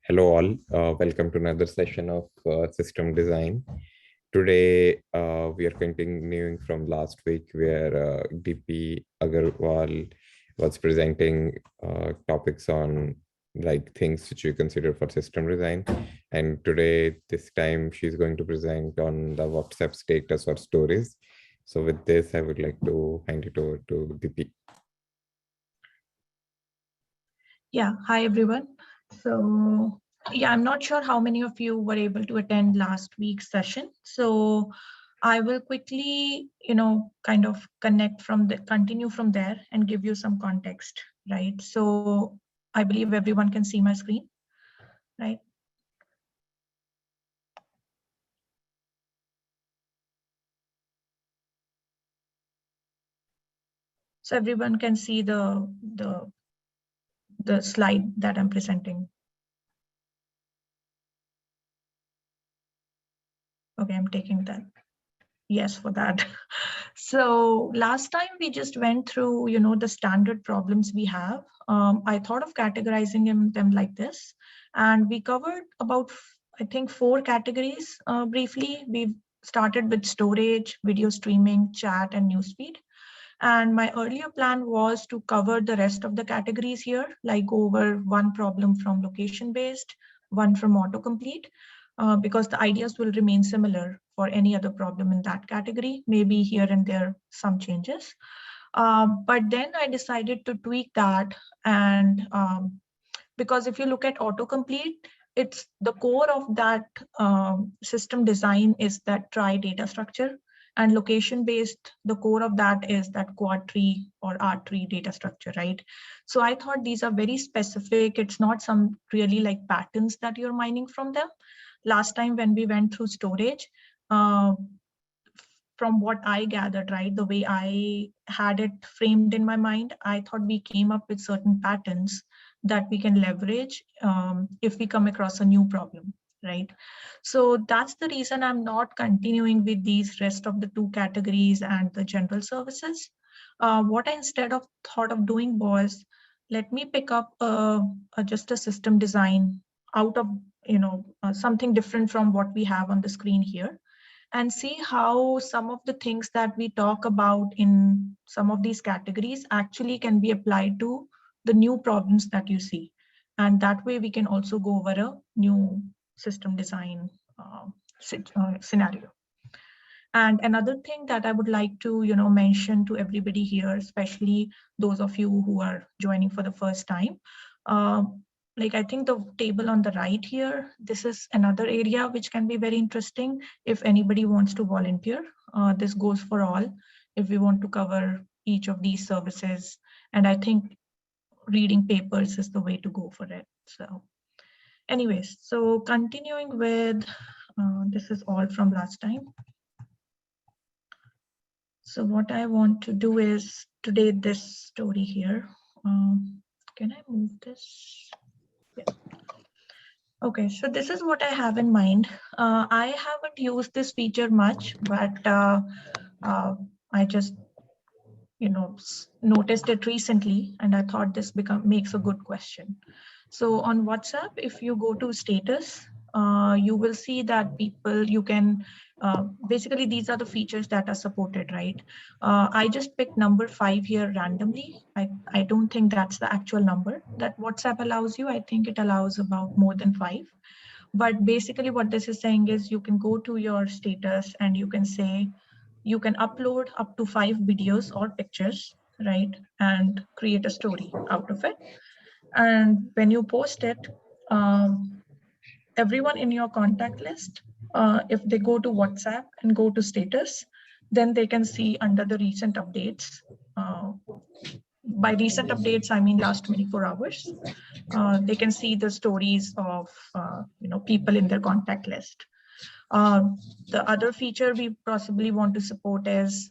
Hello all, welcome to another session of system design. Today we are continuing from last week where DP Agarwal was presenting topics on like things which you consider for system design. And today, this time she's going to present on the WhatsApp status or stories. So with this, I would like to hand it over to DP. Yeah, hi everyone. So yeah, I'm not sure how many of you were able to attend last week's session. So I will quickly, kind of continue from there and give you some context, right? So I believe everyone can see my screen, right? So everyone can see the slide that I'm presenting. Okay, I'm taking that. Yes, for that. So last time we just went through, the standard problems we have. I thought of categorizing them like this, and we covered about, I think, 4 categories briefly. We started with storage, video streaming, chat, and newsfeed. And my earlier plan was to cover the rest of the categories here, like go over one problem from location-based, one from autocomplete, because the ideas will remain similar for any other problem in that category, maybe here and there some changes. But then I decided to tweak that, and because if you look at autocomplete, it's the core of that system design is that trie data structure, and location based, the core of that is that quad tree or R tree data structure, right? So I thought these are very specific. It's not some really like patterns that you're mining from them. Last time when we went through storage, uh, from what I gathered, right, the way I had it framed in my mind, I thought we came up with certain patterns that we can leverage if we come across a new problem, right? So that's the reason I'm not continuing with these rest of the 2 categories and the general services. What I instead of thought of doing was, let me pick up just a system design out of, something different from what we have on the screen here, and see how some of the things that we talk about in some of these categories actually can be applied to the new problems that you see. And that way we can also go over a new system design scenario. And another thing that I would like to, mention to everybody here, especially those of you who are joining for the first time, uh, like I think the table on the right here, this is another area which can be very interesting if anybody wants to volunteer. This goes for all if we want to cover each of these services. And I think reading papers is the way to go for it. So anyways, so continuing with, this is all from last time. So what I want to do is today this story here. Can I move this? Yes. Okay, so this is what I have in mind. I haven't used this feature much, but I just, noticed it recently, and I thought this makes a good question. So on WhatsApp, if you go to status, you will see that you can, basically these are the features that are supported, right? I just picked number 5 here randomly. I don't think that's the actual number that WhatsApp allows you. I think it allows about more than 5. But basically what this is saying is you can go to your status and you can say, you can upload up to 5 videos or pictures, right? And create a story out of it. And when you post it, everyone in your contact list, if they go to WhatsApp and go to status, then they can see under the recent updates. By recent updates, I mean last 24 hours. They can see the stories of people in their contact list. The other feature we possibly want to support is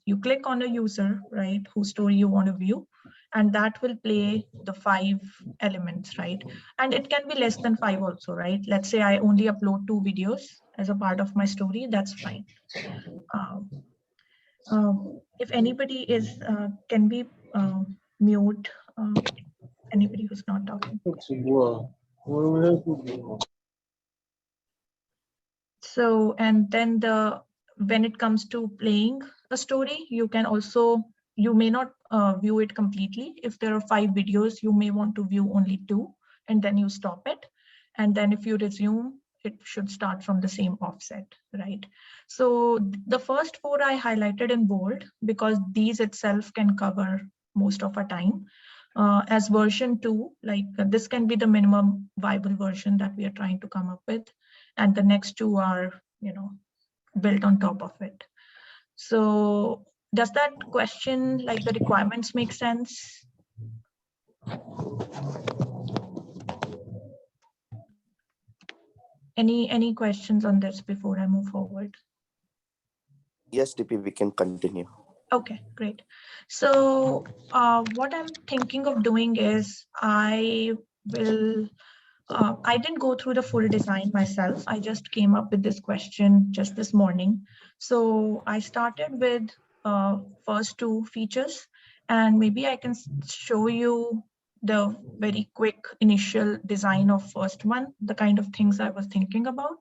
you click on a user, right, whose story you want to view, and that will play the 5 elements, right? And it can be less than 5 also, right? Let's say I only upload 2 videos as a part of my story, that's fine. If anybody is, can we mute anybody who's not talking? It's Whoa. So, and then when it comes to playing a story, you can also, you may not view it completely. If there are 5 videos, you may want to view only 2, and then you stop it. And then if you resume, it should start from the same offset, right? So the first 4 I highlighted in bold because these itself can cover most of our time. As version 2, like this can be the minimum viable version that we are trying to come up with. And the next 2 are, built on top of it. So does that question, like the requirements, make sense? Any questions on this before I move forward? Yes, DP, we can continue. Okay, great. So what I'm thinking of doing is I didn't go through the full design myself. I just came up with this question just this morning. So I started with first 2 features, and maybe I can show you the very quick initial design of first one, the kind of things I was thinking about.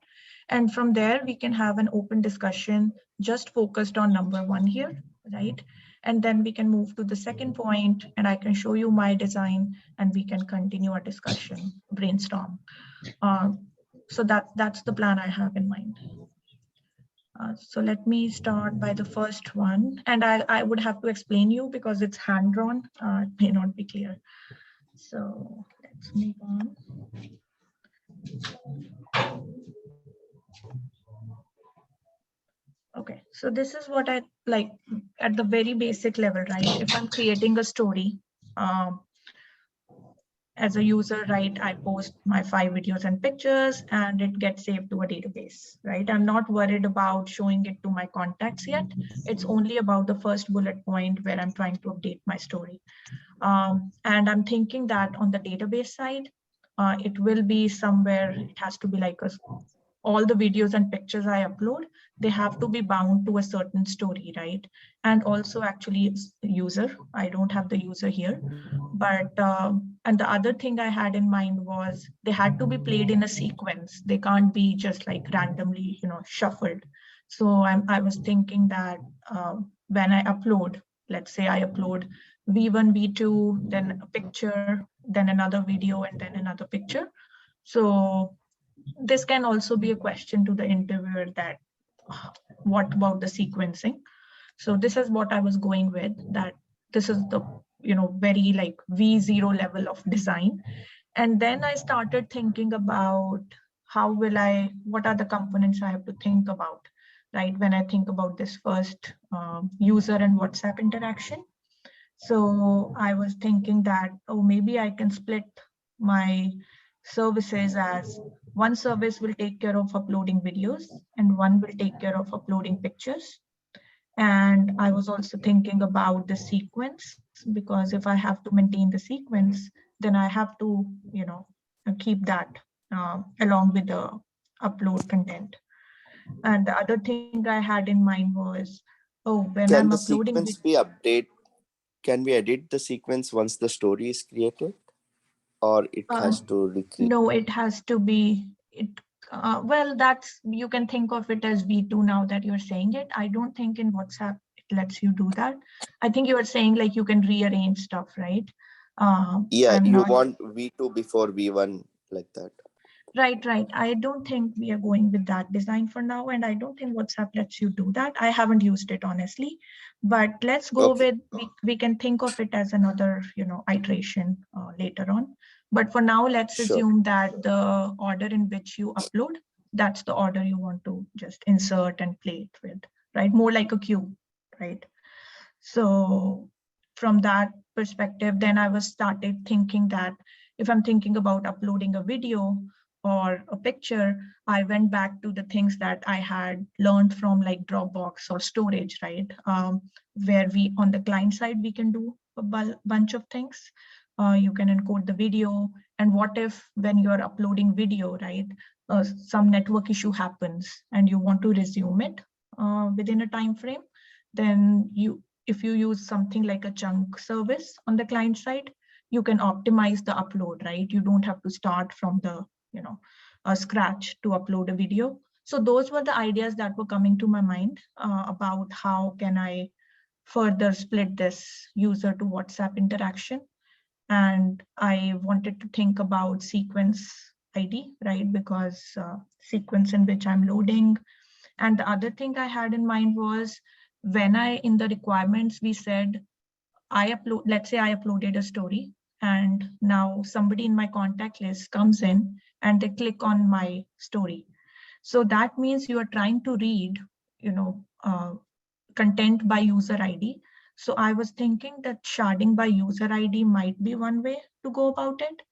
And from there, we can have an open discussion just focused on number 1 here, right? And then we can move to the second point, and I can show you my design, and we can continue our discussion, brainstorm. So that's the plan I have in mind. So let me start by the first one, and I would have to explain you because it's hand-drawn. It may not be clear. So let's move on. Okay, so this is what I like at the very basic level, right? If I'm creating a story, as a user, right, I post my 5 videos and pictures and it gets saved to a database, right? I'm not worried about showing it to my contacts yet. It's only about the first bullet point where I'm trying to update my story. And I'm thinking that on the database side, it will be somewhere, it has to be like all the videos and pictures I upload, they have to be bound to a certain story, right? And also actually it's user. I don't have the user here, but and the other thing I had in mind was they had to be played in a sequence. They can't be just like randomly, shuffled. So I was thinking that when I upload, let's say I upload V1, V2, then a picture, then another video, and then another picture. So this can also be a question to the interviewer that what about the sequencing? So this is what I was going with, that this is the very like V0 level of design. And then I started thinking about what are the components I have to think about, right? When I think about this first user and WhatsApp interaction. So I was thinking that, oh, maybe I can split my services as one service will take care of uploading videos and one will take care of uploading pictures. And I was also thinking about the sequence, because if I have to maintain the sequence, then I have to, keep that along with the upload content. And the other thing I had in mind was, oh, when Can I'm the uploading sequence be updated? Can we edit the sequence once the story is created, or it has to recreate? No, it has to be well, that's, you can think of it as V2 now that you're saying it. I don't think in WhatsApp it lets you do that. I think you were saying like you can rearrange stuff, right? Yeah, you want V2 before V1 like that. Right. I don't think we are going with that design for now, and I don't think WhatsApp lets you do that. I haven't used it honestly, but let's go with, we can think of it as another, iteration later on. But for now, let's assume that the order in which you upload, that's the order you want to just insert and play it with, right? More like a queue, right? So from that perspective, then I was started thinking that if I'm thinking about uploading a video or a picture, I went back to the things that I had learned from like Dropbox or storage, right? Where we, on the client side, we can do a bunch of things. You can encode the video. And what if when you're uploading video, right, some network issue happens and you want to resume it within a time frame, then if you use something like a chunk service on the client side, you can optimize the upload, right? You don't have to start from the, scratch to upload a video. So those were the ideas that were coming to my mind about how can I further split this user to WhatsApp interaction. And I wanted to think about sequence ID, right? Because sequence in which I'm loading. And the other thing I had in mind was when in the requirements, we said, let's say I uploaded a story, and now somebody in my contact list comes in and they click on my story. So that means you are trying to read, content by user ID. So I was thinking that sharding by user ID might be one way to go about it.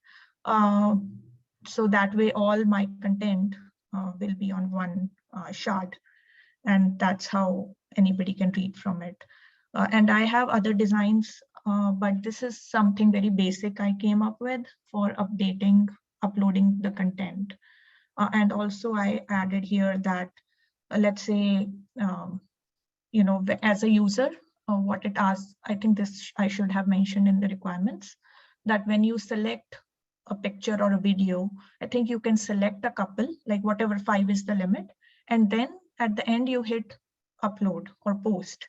So that way all my content will be on one shard, and that's how anybody can read from it. And I have other designs, but this is something very basic I came up with for uploading the content. And also I added here that, let's say, as a user, what it asks, I think this I should have mentioned in the requirements, that when you select a picture or a video, I think you can select a couple, like whatever 5 is the limit, and then at the end you hit upload or post.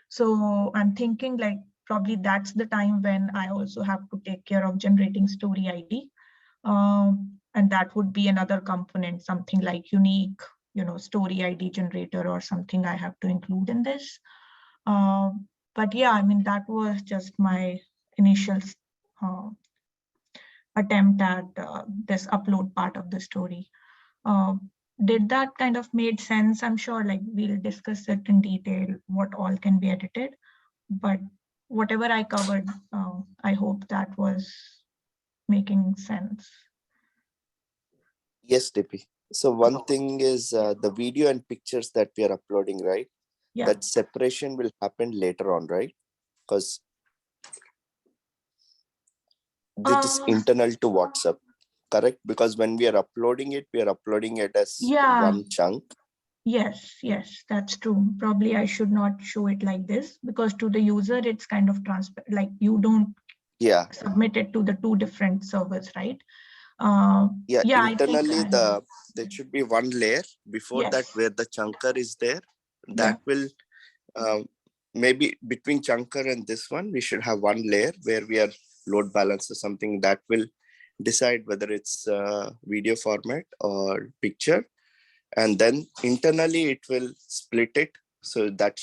So I'm thinking like probably that's the time when I also have to take care of generating story ID. And that would be another component, something like unique, story ID generator or something I have to include in this. But yeah, I mean, that was just my initial attempt at this upload part of the story. Did that kind of made sense? I'm sure like we'll discuss it in detail, what all can be edited, but whatever I covered, I hope that was making sense. Yes, Dippy. So one thing is the video and pictures that we are uploading, right? Yeah. That separation will happen later on, right? Because this is internal to WhatsApp, correct? Because when we are uploading it as one chunk. Yes, that's true. Probably I should not show it like this, because to the user, it's kind of transparent, like you don't submit it to the 2 different servers, right? Internally, there should be one layer before that where the chunker is there. That will maybe between chunker and this one, we should have one layer where we are load balancer, something that will decide whether it's video format or picture, and then internally it will split it. So that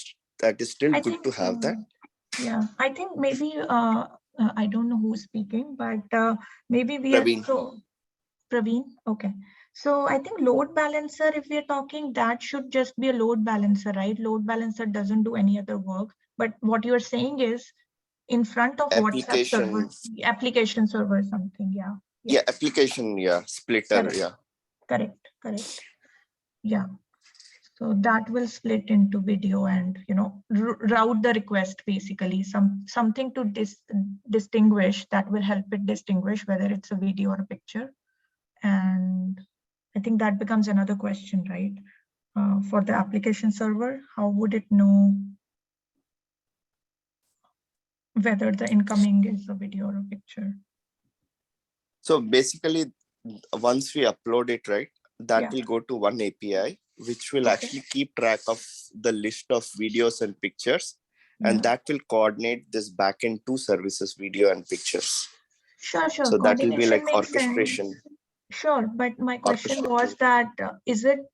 is still good to have that. Yeah, I think maybe I don't know who's speaking, but maybe we Praveen. Praveen, okay. So I think load balancer, if we are talking, that should just be a load balancer, right? Load balancer doesn't do any other work. But what you're saying is in front of WhatsApp server, application server, something, Yeah, application, splitter, Correct. Yeah. So that will split into video and, route the request, basically, something to distinguish, that will help it distinguish whether it's a video or a picture. And I think that becomes another question, right? For the application server, how would it know whether the incoming is a video or a picture? So basically, once we upload it, right, that will go to one API, which will actually keep track of the list of videos and pictures, and that will coordinate this backend 2 services, video and pictures. Sure. So that will be like orchestration. Sure, but my question was that,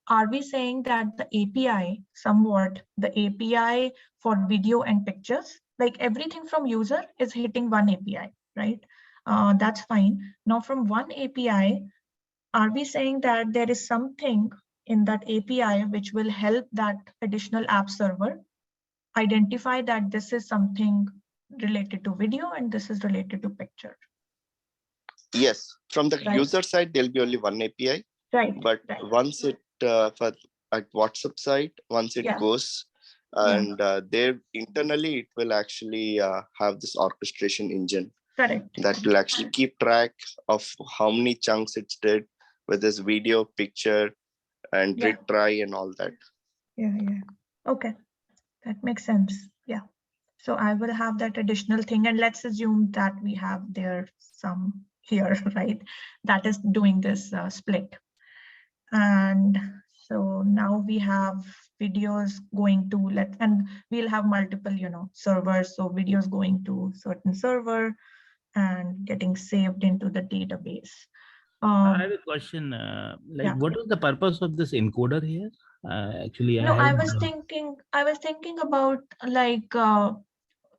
are we saying that the API, the API for video and pictures, like everything from user is hitting one API, right? That's fine. Now from one API, are we saying that there is something in that API which will help that additional app server identify that this is something related to video and this is related to picture? Yes, from the user side, there'll be only one API. Right. But once it, at WhatsApp side, once it goes, and there internally, it will actually have this orchestration engine. Correct. That will actually keep track of how many chunks it's did with this video, picture, and retry and all that. Yeah. Okay, that makes sense. Yeah. So I will have that additional thing, and let's assume that we have there some here, right? That is doing this split. And so now we have videos going to and we'll have multiple, servers. So videos going to certain server and getting saved into the database. I have a question. Yeah. What is the purpose of this encoder here? Actually, No, I was thinking about like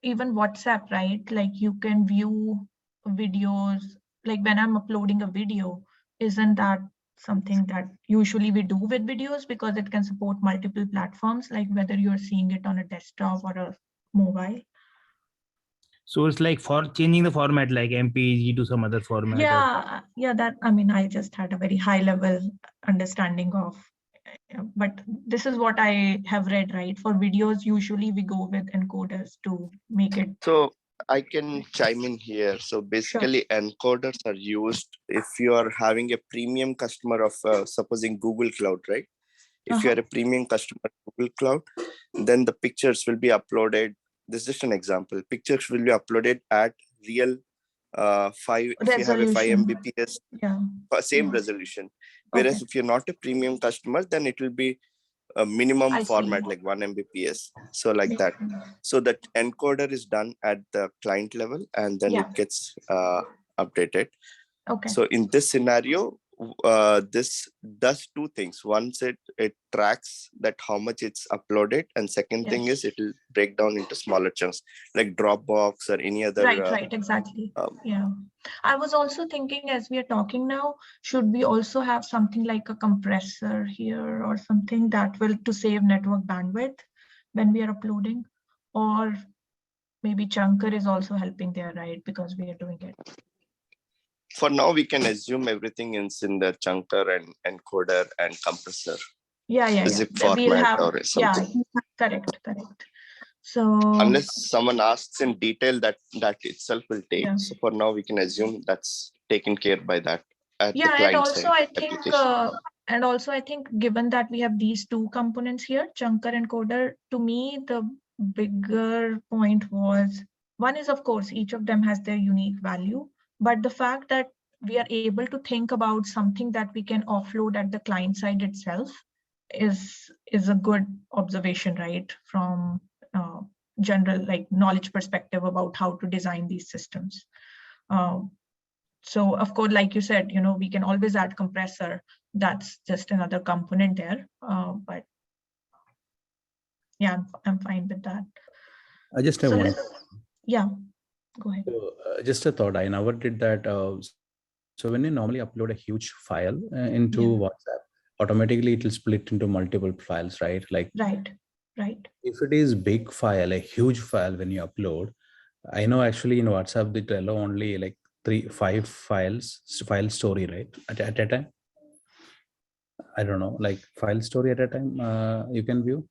even WhatsApp, right? Like you can view videos, like when I'm uploading a video, isn't that something that usually we do with videos because it can support multiple platforms, like whether you're seeing it on a desktop or a mobile? So it's like for changing the format, like MPEG to some other format. Yeah, that, I mean, I just had a very high level understanding of, but this is what I have read, right? For videos, usually we go with encoders to make it. So I can chime in here. So basically encoders are used if you are having a premium customer of supposing Google Cloud, right? If you are a premium customer of Google Cloud, then the pictures will be uploaded. This is just an example. Pictures will be uploaded at real 5, if you have a 5 Mbps, same resolution. Whereas if you're not a premium customer, then it will be a minimum format like 1 Mbps. So like that. So that encoder is done at the client level and then it gets updated. Okay. So in this scenario, this does two things. Once it tracks that how much it's uploaded, and second thing is it will break down into smaller chunks like Dropbox or any other. Right, exactly. Yeah. I was also thinking, as we are talking now, should we also have something like a compressor here or something that will to save network bandwidth when we are uploading? Or maybe Chunker is also helping there, right? Because we are doing it. For now, we can assume everything is in the chunker and encoder and compressor. Zip format or something. Correct. So unless someone asks in detail, that itself will take. So for now, we can assume that's taken care by that at the client and also side. I think given that we have these two components here, chunker and encoder, to me the bigger point was, one is of course each of them has their unique value, but the fact that we are able to think about something that we can offload at the client side itself is a good observation, right? From general like knowledge perspective about how to design these systems. So of course, like you said, we can always add compressor. That's just another component there. But yeah, I'm fine with that. I just have one. Yeah, go ahead. So, just a thought. I never did that. So when you normally upload a huge file into WhatsApp, automatically it will split into multiple files, right? Like right. If it is big file, a huge file, when you upload, I know actually in WhatsApp they allow only like 3-5 files, file story, right? At a time. I don't know, like file story at a time you can view.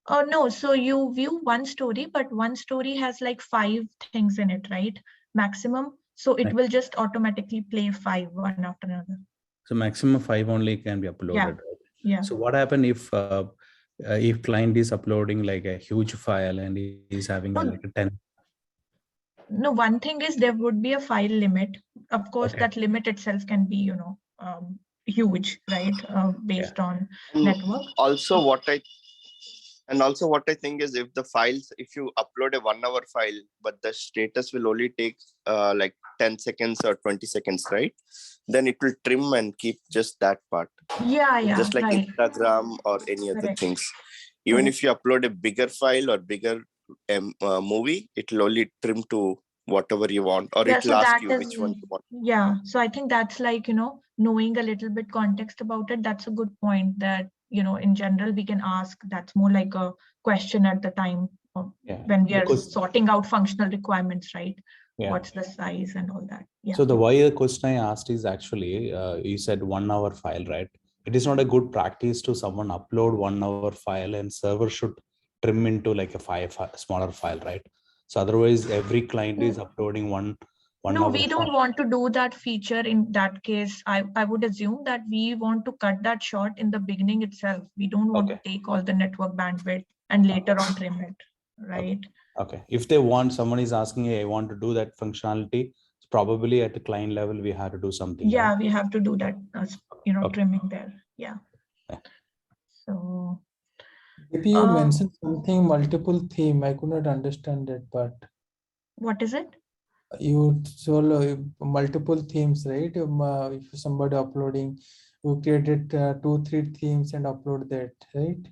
Oh no, so you view one story, but one story has like 5 things in it, right? Maximum. So it will just automatically play 5 one after another. So maximum 5 only can be uploaded. Right? Yeah. So what happens if client is uploading like a huge file and is having like a 10? No, one thing is there would be a file limit. Of course, that limit itself can be, huge, right? Based on network. Also, what I think is if the files, if you upload a 1 hour file, but the status will only take like 10 seconds or 20 seconds, right? Then it will trim and keep just that part. Yeah. Just like Instagram or any other things. Even if you upload a bigger file or bigger movie, it will only trim to whatever you want, or it will ask you which one you want. Yeah. So I think that's like, knowing a little bit context about it. That's a good point that, in general, we can ask. That's more like a question at the time of when we are sorting out functional requirements, right? What's the size and all that. So the question I asked is actually, you said 1 hour file, right? It is not a good practice to someone upload 1 hour file and server should trim into like a smaller file, right? So otherwise every client is uploading one no, we don't want to do that feature in that case. I would assume that we want to cut that short in the beginning itself. We don't want to take all the network bandwidth and later on trim it. right? Okay. If they want, someone is asking, hey, I want to do that functionality, it's probably at the client level, we have to do something. Yeah, right? we have to do that, Okay. trimming there. Yeah. Yeah. So Maybe you mentioned something multiple theme. I could not understand that part. what is it? You told multiple themes, right? If somebody uploading, you created 2-3 themes and upload that, right?